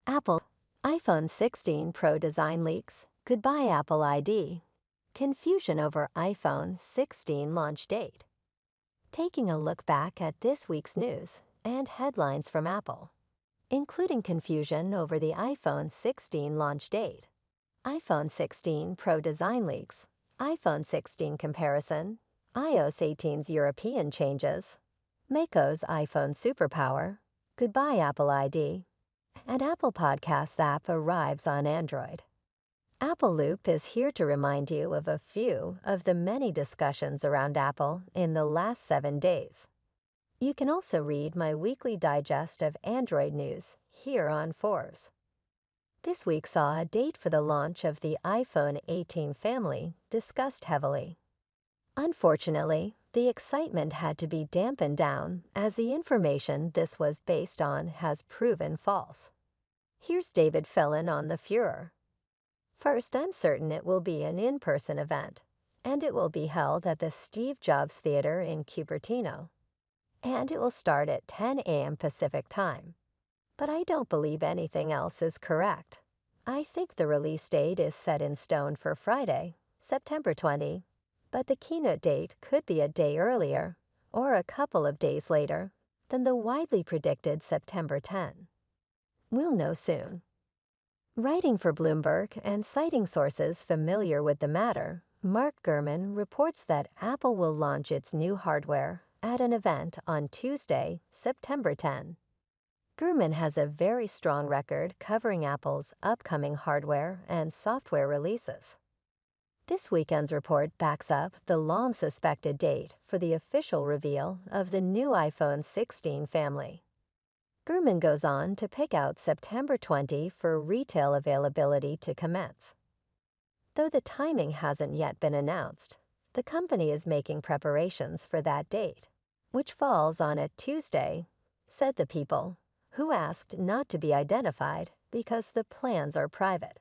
Apple iPhone 16 Pro design leaks. Goodbye Apple ID. Confusion over iPhone 16 launch date. Taking a look back at this week's news and headlines from Apple, including confusion over the iPhone 16 launch date, iPhone 16 Pro design leaks, iPhone 16 comparison, iOS 18's European changes, Macos iPhone Superpower, Goodbye Apple ID, and Apple Podcasts app arrives on Android. Apple Loop is here to remind you of a few of the many discussions around Apple in the last 7 days. You can also read my weekly digest of Android news here on Forbes. This week saw a date for the launch of the iPhone 18 family discussed heavily. Unfortunately, the excitement had to be dampened down as the information this was based on has proven false. Here's David Phelan on the Furore. First, I'm certain it will be an in-person event, and it will be held at the Steve Jobs Theater in Cupertino, and it will start at 10 a.m. Pacific time. But I don't believe anything else is correct. I think the release date is set in stone for Friday, September 20, but the keynote date could be a day earlier or a couple of days later than the widely predicted September 10. We'll know soon. Writing for Bloomberg and citing sources familiar with the matter, Mark Gurman reports that Apple will launch its new hardware at an event on Tuesday, September 10. Gurman has a very strong record covering Apple's upcoming hardware and software releases. This weekend's report backs up the long-suspected date for the official reveal of the new iPhone 16 family. Gurman goes on to pick out September 20 for retail availability to commence. Though the timing hasn't yet been announced, the company is making preparations for that date, which falls on a Tuesday, said the people, who asked not to be identified because the plans are private.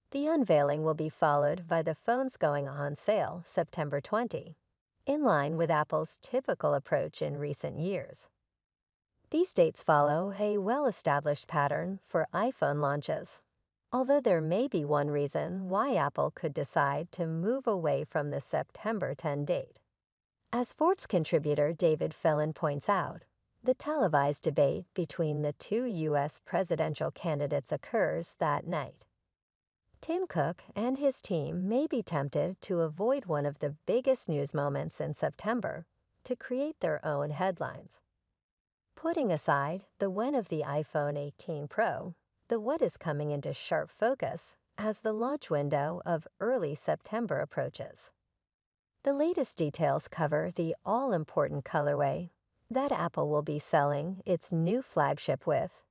The unveiling will be followed by the phones going on sale September 20, in line with Apple's typical approach in recent years. These dates follow a well-established pattern for iPhone launches, although there may be one reason why Apple could decide to move away from the September 10 date. As Forbes contributor David Phelan points out, the televised debate between the two U.S. presidential candidates occurs that night. Tim Cook and his team may be tempted to avoid one of the biggest news moments in September to create their own headlines. Putting aside the when of the iPhone 18 Pro, the what is coming into sharp focus as the launch window of early September approaches. The latest details cover the all-important colorway that Apple will be selling its new flagship with.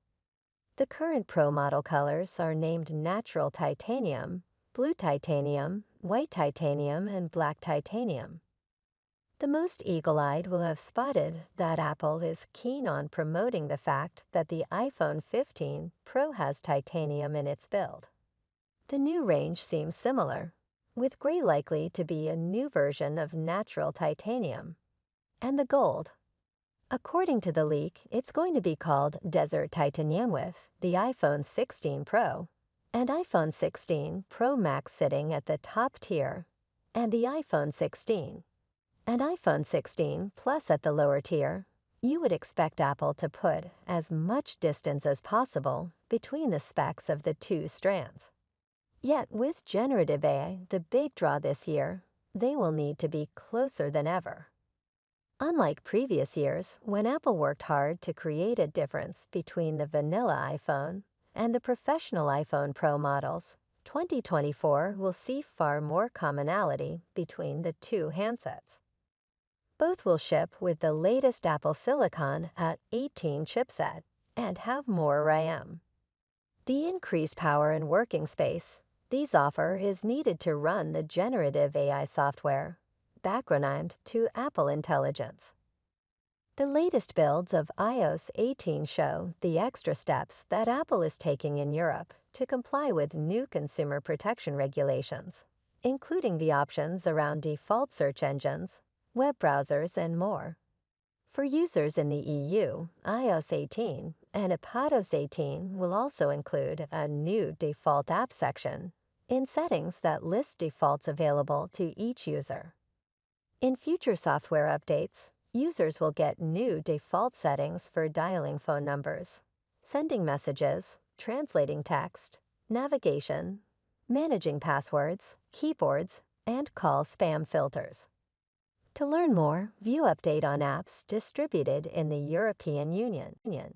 The current Pro model colors are named Natural Titanium, Blue Titanium, White Titanium, and Black Titanium. The most eagle-eyed will have spotted that Apple is keen on promoting the fact that the iPhone 15 Pro has titanium in its build. The new range seems similar, with gray likely to be a new version of natural titanium, and the gold. According to the leak, it's going to be called Desert Titanium with the iPhone 16 Pro and iPhone 16 Pro Max sitting at the top tier, and the iPhone 16 and iPhone 16 Plus at the lower tier. You would expect Apple to put as much distance as possible between the specs of the two strands. Yet with generative AI the big draw this year, they will need to be closer than ever. Unlike previous years, when Apple worked hard to create a difference between the vanilla iPhone and the professional iPhone Pro models, 2024 will see far more commonality between the two handsets. Both will ship with the latest Apple Silicon at 18 chipset and have more RAM. The increased power and working space these offer is needed to run the generative AI software, background to Apple Intelligence. The latest builds of iOS 18 show the extra steps that Apple is taking in Europe to comply with new consumer protection regulations, including the options around default search engines, web browsers, and more. For users in the EU, iOS 18 And iPadOS 18 will also include a new default app section in settings that list defaults available to each user. In future software updates, users will get new default settings for dialing phone numbers, sending messages, translating text, navigation, managing passwords, keyboards, and call spam filters. To learn more, view update on apps distributed in the European Union.